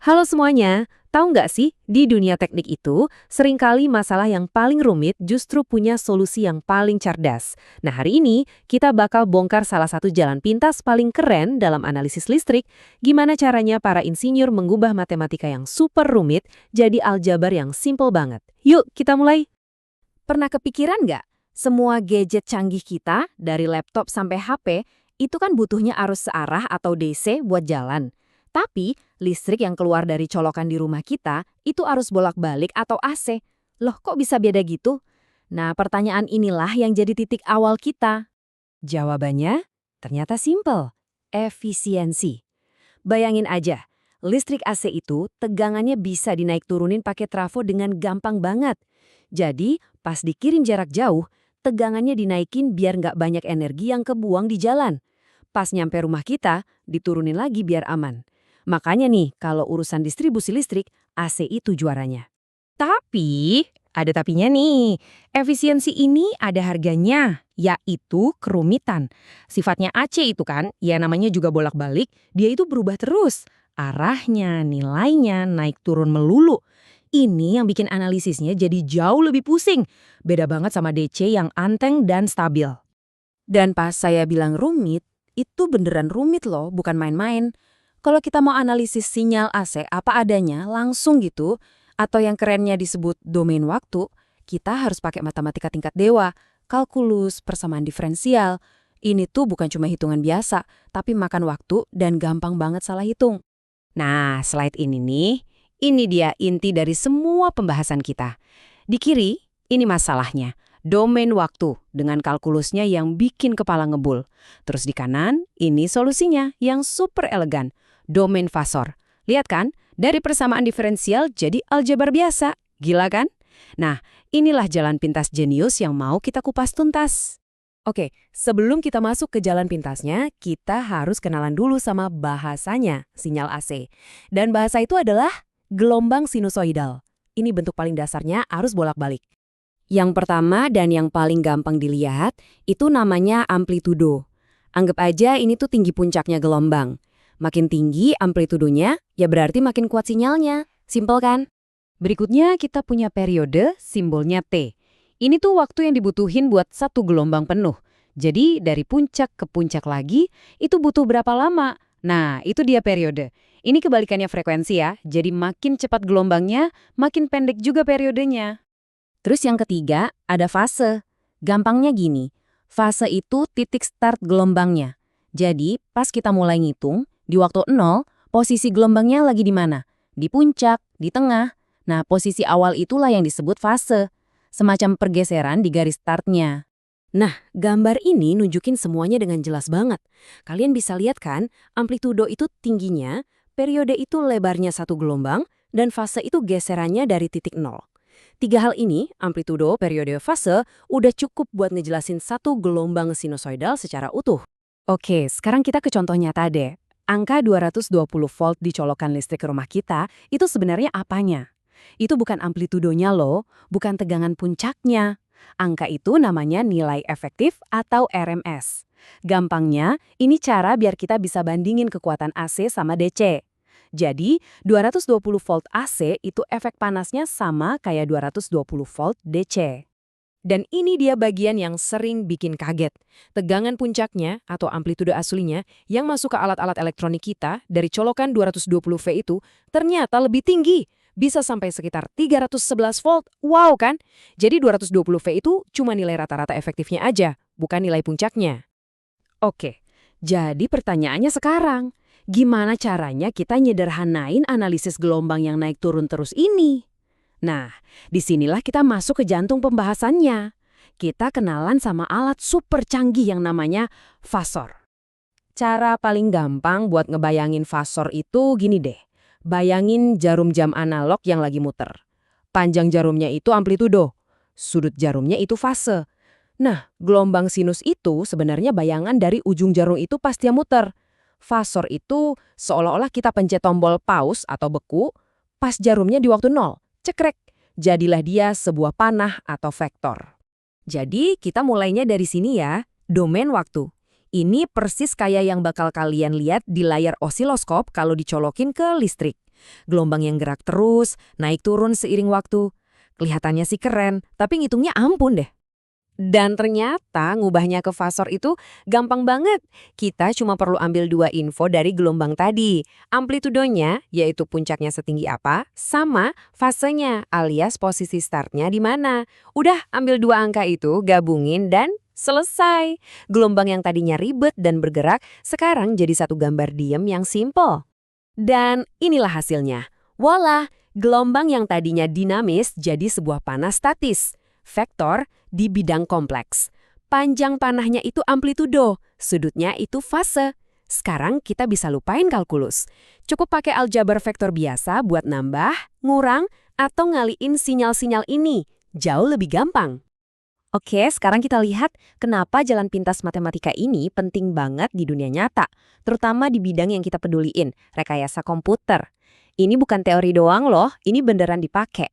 Halo semuanya, tahu nggak sih, di dunia teknik itu, seringkali masalah yang paling rumit justru punya solusi yang paling cerdas. Nah hari ini, kita bakal bongkar salah satu jalan pintas paling keren dalam analisis listrik, gimana caranya para insinyur mengubah matematika yang super rumit jadi aljabar yang simple banget. Yuk, kita mulai! Pernah kepikiran nggak? Semua gadget canggih kita, dari laptop sampai HP, itu kan butuhnya arus searah atau DC buat jalan. Tapi, listrik yang keluar dari colokan di rumah kita, itu arus bolak-balik atau AC. Loh, kok bisa beda gitu? Nah, pertanyaan inilah yang jadi titik awal kita. Jawabannya, ternyata simple. Efisiensi. Bayangin aja, listrik AC itu tegangannya bisa dinaik turunin pakai trafo dengan gampang banget. Jadi, pas dikirim jarak jauh, tegangannya dinaikin biar nggak banyak energi yang kebuang di jalan. Pas nyampe rumah kita, diturunin lagi biar aman. Makanya nih, kalau urusan distribusi listrik, AC itu juaranya. Tapi, ada tapinya nih. Efisiensi ini ada harganya, yaitu kerumitan. Sifatnya AC itu kan, ya namanya juga bolak-balik, dia itu berubah terus. Arahnya, nilainya, naik turun melulu. Ini yang bikin analisisnya jadi jauh lebih pusing. Beda banget sama DC yang anteng dan stabil. Dan pas saya bilang rumit, itu beneran rumit loh, bukan main-main. Kalau kita mau analisis sinyal AC apa adanya, langsung gitu, atau yang kerennya disebut domain waktu, kita harus pakai matematika tingkat dewa, kalkulus, persamaan diferensial. Ini tuh bukan cuma hitungan biasa, tapi makan waktu dan gampang banget salah hitung. Nah, slide ini nih, ini dia inti dari semua pembahasan kita. Di kiri, ini masalahnya. Domain waktu dengan kalkulusnya yang bikin kepala ngebul. Terus di kanan, ini solusinya yang super elegan. Domain fasor. Lihat kan, dari persamaan diferensial jadi aljabar biasa. Gila kan? Nah, inilah jalan pintas jenius yang mau kita kupas tuntas. Oke, sebelum kita masuk ke jalan pintasnya, kita harus kenalan dulu sama bahasanya, sinyal AC. Dan bahasa itu adalah gelombang sinusoidal. Ini bentuk paling dasarnya arus bolak-balik. Yang pertama dan yang paling gampang dilihat, itu namanya amplitudo. Anggap aja ini tuh tinggi puncaknya gelombang. Makin tinggi amplitudonya, ya berarti makin kuat sinyalnya. Simpel kan? Berikutnya kita punya periode, simbolnya T. Ini tuh waktu yang dibutuhin buat satu gelombang penuh. Jadi dari puncak ke puncak lagi, itu butuh berapa lama? Nah, itu dia periode. Ini kebalikannya frekuensi ya, jadi makin cepat gelombangnya, makin pendek juga periodenya. Terus yang ketiga, ada fase. Gampangnya gini, fase itu titik start gelombangnya. Jadi, pas kita mulai ngitung, di waktu 0, posisi gelombangnya lagi di mana? Di puncak, di tengah. Nah, posisi awal itulah yang disebut fase. Semacam pergeseran di garis startnya. Nah, gambar ini nunjukin semuanya dengan jelas banget. Kalian bisa lihat kan, amplitudo itu tingginya, periode itu lebarnya satu gelombang, dan fase itu geserannya dari titik 0. Tiga hal ini, amplitudo, periode, fase, udah cukup buat ngejelasin satu gelombang sinusoidal secara utuh. Oke, sekarang kita ke contoh nyata deh. Angka 220 volt di colokan listrik rumah kita, itu sebenarnya apanya? Itu bukan amplitudonya loh, bukan tegangan puncaknya. Angka itu namanya nilai efektif atau RMS. Gampangnya, ini cara biar kita bisa bandingin kekuatan AC sama DC. Jadi, 220 volt AC itu efek panasnya sama kayak 220 volt DC. Dan ini dia bagian yang sering bikin kaget. Tegangan puncaknya atau amplitudo aslinya yang masuk ke alat-alat elektronik kita dari colokan 220 V itu ternyata lebih tinggi. Bisa sampai sekitar 311 volt. Wow kan? Jadi 220 V itu cuma nilai rata-rata efektifnya aja, bukan nilai puncaknya. Oke, jadi pertanyaannya sekarang, gimana caranya kita nyederhanain analisis gelombang yang naik turun terus ini? Nah, disinilah kita masuk ke jantung pembahasannya. Kita kenalan sama alat super canggih yang namanya fasor. Cara paling gampang buat ngebayangin fasor itu gini deh. Bayangin jarum jam analog yang lagi muter. Panjang jarumnya itu amplitudo, sudut jarumnya itu fase. Nah, gelombang sinus itu sebenarnya bayangan dari ujung jarum itu pas dia muter. Fasor itu seolah-olah kita pencet tombol pause atau beku pas jarumnya di waktu 0. Cekrek. Jadilah dia sebuah panah atau vektor. Jadi kita mulainya dari sini ya, domain waktu. Ini persis kayak yang bakal kalian lihat di layar osiloskop kalau dicolokin ke listrik. Gelombang yang gerak terus, naik turun seiring waktu. Kelihatannya sih keren, tapi ngitungnya ampun deh. Dan ternyata ngubahnya ke fasor itu gampang banget. Kita cuma perlu ambil dua info dari gelombang tadi. Amplitudonya, yaitu puncaknya setinggi apa, sama fasenya alias posisi startnya di mana. Udah ambil dua angka itu, gabungin dan selesai. Gelombang yang tadinya ribet dan bergerak, sekarang jadi satu gambar diem yang simple. Dan inilah hasilnya. Voila, gelombang yang tadinya dinamis jadi sebuah panah statis. Vektor di bidang kompleks. Panjang panahnya itu amplitudo, sudutnya itu fase. Sekarang kita bisa lupain kalkulus. Cukup pakai aljabar vektor biasa buat nambah, ngurang, atau ngaliin sinyal-sinyal ini. Jauh lebih gampang. Oke, sekarang kita lihat kenapa jalan pintas matematika ini penting banget di dunia nyata, terutama di bidang yang kita peduliin, rekayasa komputer. Ini bukan teori doang loh, ini beneran dipakai.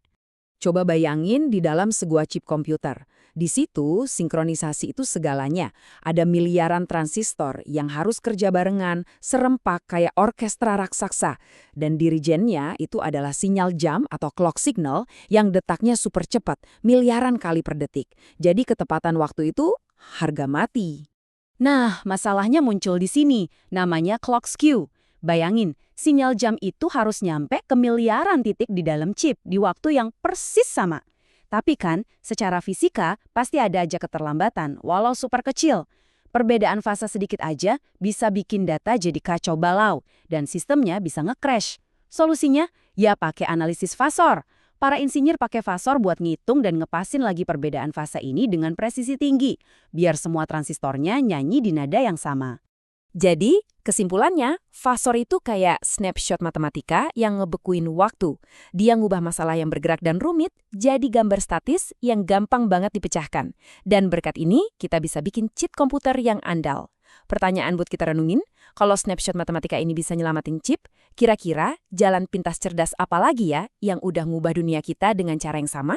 Coba bayangin di dalam sebuah chip komputer. Di situ, sinkronisasi itu segalanya. Ada miliaran transistor yang harus kerja barengan, serempak kayak orkestra raksasa. Dan dirijennya itu adalah sinyal jam atau clock signal yang detaknya super cepat, miliaran kali per detik. Jadi ketepatan waktu itu harga mati. Nah, masalahnya muncul di sini, namanya clock skew. Bayangin, sinyal jam itu harus nyampe ke miliaran titik di dalam chip di waktu yang persis sama. Tapi kan, secara fisika pasti ada aja keterlambatan, walau super kecil. Perbedaan fase sedikit aja bisa bikin data jadi kacau balau, dan sistemnya bisa nge-crash. Solusinya? Ya pakai analisis fasor. Para insinyur pakai fasor buat ngitung dan ngepasin lagi perbedaan fase ini dengan presisi tinggi, biar semua transistornya nyanyi di nada yang sama. Jadi, kesimpulannya, fasor itu kayak snapshot matematika yang ngebekuin waktu. Dia ngubah masalah yang bergerak dan rumit jadi gambar statis yang gampang banget dipecahkan. Dan berkat ini, kita bisa bikin chip komputer yang andal. Pertanyaan buat kita renungin, kalau snapshot matematika ini bisa nyelamatin chip, kira-kira jalan pintas cerdas apa lagi ya yang udah ngubah dunia kita dengan cara yang sama?